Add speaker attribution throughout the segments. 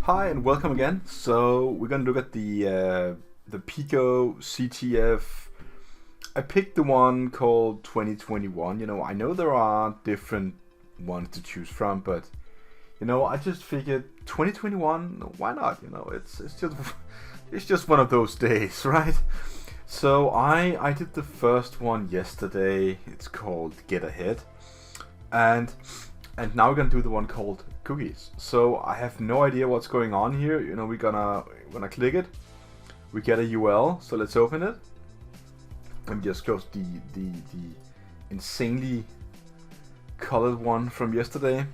Speaker 1: Hi and welcome again. So we're gonna look at the PicoCTF. I picked the one called 2021. You know, I know there are different ones to choose from, but you know, I just figured 2021. Why not? You know, it's just it's just one of those days, right? So I did the first one yesterday. It's called Get Ahead, and now we're gonna do the one called Cookies. So I have no idea what's going on here. You know, we're gonna click it. We get a UL. So let's open it. Let me just close the insanely colored one from yesterday.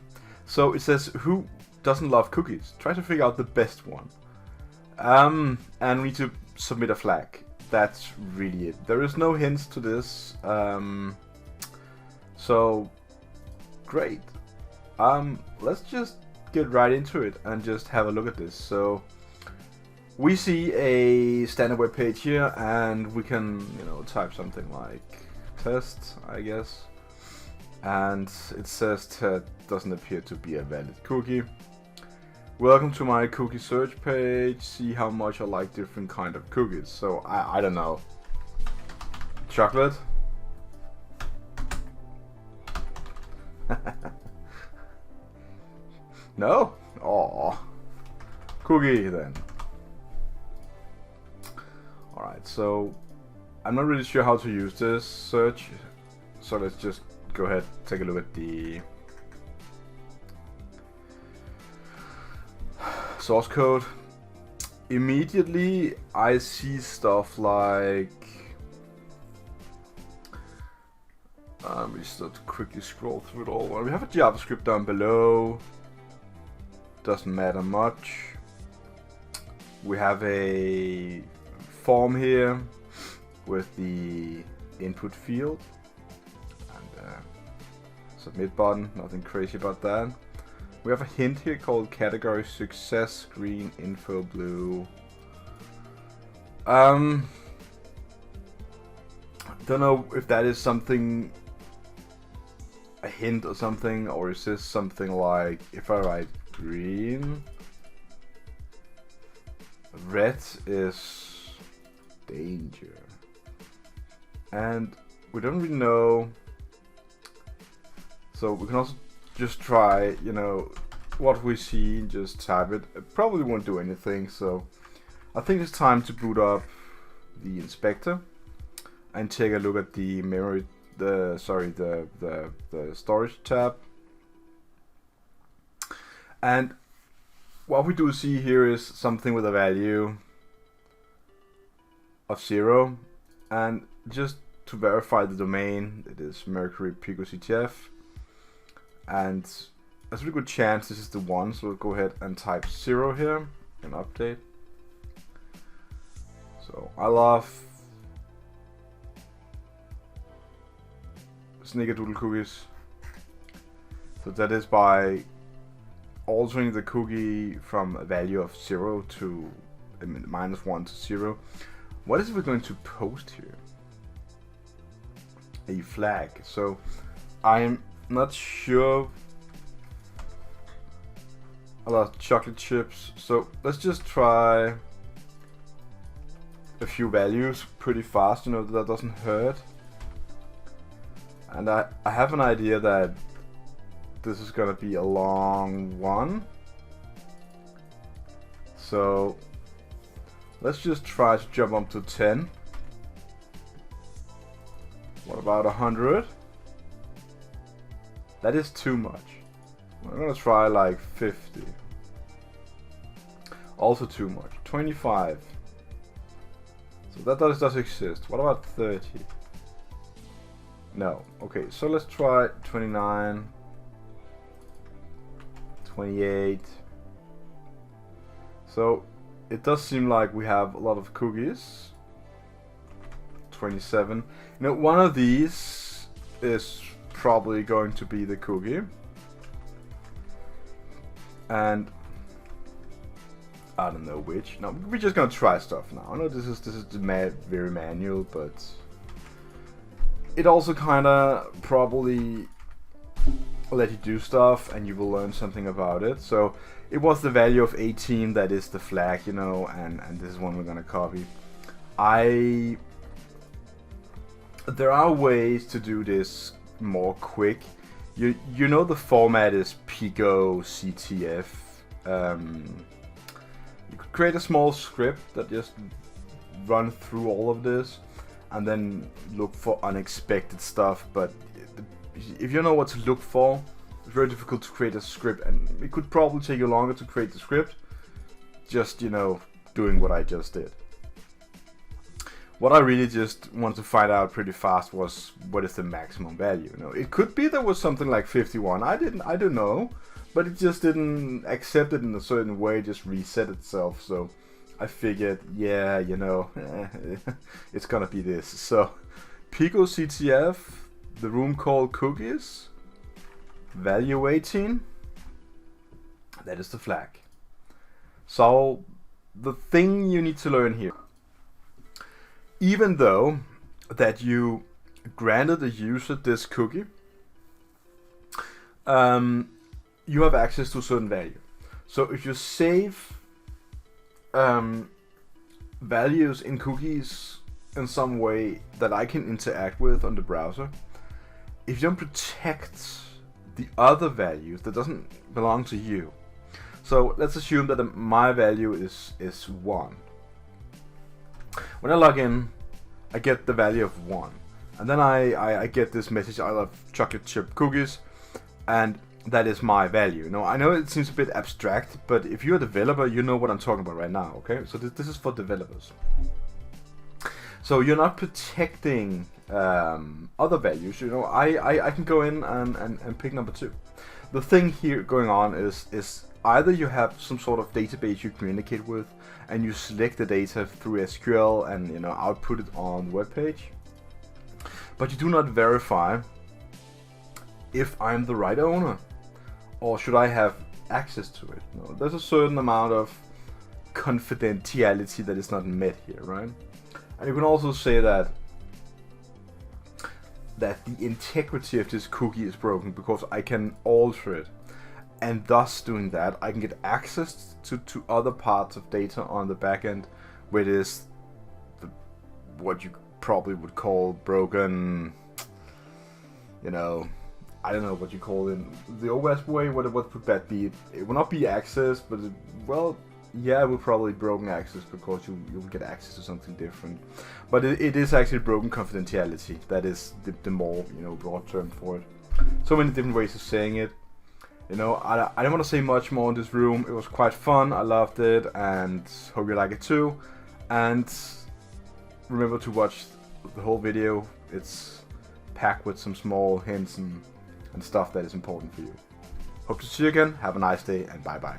Speaker 1: So it says, who doesn't love cookies? Try to figure out the best one. And we need to submit a flag. That's really it. There is no hints to this. So great. Let's just get right into it and just have a look at this. So we see a standard web page here, and we can, you know, type something like test, I guess, and it says that doesn't appear to be a valid cookie. Welcome to my cookie search page. See how much I like different kind of cookies. So I don't know. Chocolate. No? Oh, cookie then. Alright, so I'm not really sure how to use this search, so let's just go ahead and take a look at the source code. Immediately I see stuff like we just have to quickly scroll through it all. Well, we have a JavaScript down below. Doesn't matter much. We have a form here with the input field and submit button. Nothing crazy about that. We have a hint here called category success, green, info, blue. Don't know if that is something, a hint or something, or is this something like if I write green, red is danger, and we don't really know. So we can also just try, you know, what we see, just type it. It probably won't do anything, so I think it's time to boot up the inspector and take a look at the memory, the storage tab. And what we do see here is something with a value of 0, and just to verify the domain, it is Mercury PicoCTF, and there's a really good chance this is the one, so we'll go ahead and type 0 here and update. So I love snickerdoodle cookies. So that is by altering the cookie from a value of 0 to -1 to 0. What is we going to post here? A flag. So I'm not sure. A lot of chocolate chips. So let's just try a few values pretty fast. You know, that doesn't hurt. And I have an idea that this is gonna be a long one, so let's just try to jump up to 10. What about 100? That is too much. We're gonna try like 50. Also too much. 25. So that does exist. What about 30? No. Okay, so let's try 29. 28. So it does seem like we have a lot of cookies. 27. You know, one of these is probably going to be the cookie, and I don't know which. No, we're just gonna try stuff now. I know this is very manual, but it also kind of probably let you do stuff and you will learn something about it. So it was the value of 18 that is the flag, you know, and this is one we're gonna copy. There are ways to do this more quick. You know the format is PicoCTF. You could create a small script that just run through all of this and then look for unexpected stuff, but if you know what to look for, it's very difficult to create a script, and it could probably take you longer to create the script just, you know, doing what I just did. What I really just wanted to find out pretty fast was what is the maximum value. You know, it could be there was something like 51. I don't know, but it just didn't accept it in a certain way, just reset itself. So I figured, yeah, you know, it's gonna be this. So PicoCTF, the room called Cookies, value 18, that is the flag. So the thing you need to learn here, even though that you granted the user this cookie, you have access to a certain value. So if you save values in cookies in some way that I can interact with on the browser, if you don't protect the other values that doesn't belong to you. So let's assume that my value is 1. When I log in, I get the value of 1. And then I get this message, I love chocolate chip cookies, and that is my value. Now, I know it seems a bit abstract, but if you're a developer, you know what I'm talking about right now, okay? So this is for developers. So you're not protecting other values, you know. I can go in and pick number 2. The thing here going on is either you have some sort of database you communicate with, and you select the data through SQL and, you know, output it on the webpage, but you do not verify if I'm the right owner, or should I have access to it. No, there's a certain amount of confidentiality that is not met here, right? And you can also say that the integrity of this cookie is broken because I can alter it, and thus doing that I can get access to other parts of data on the backend, where it is what you probably would call broken, you know, I don't know what you call it in the OS way. What would that be? It will not be access, but well, yeah, it will probably broken access because you'll get access to something different. But it is actually broken confidentiality. That is the more, you know, broad term for it. So many different ways of saying it. You know, I don't want to say much more in this room. It was quite fun. I loved it, and hope you like it too. And remember to watch the whole video. It's packed with some small hints and stuff that is important for you. Hope to see you again. Have a nice day, and bye bye.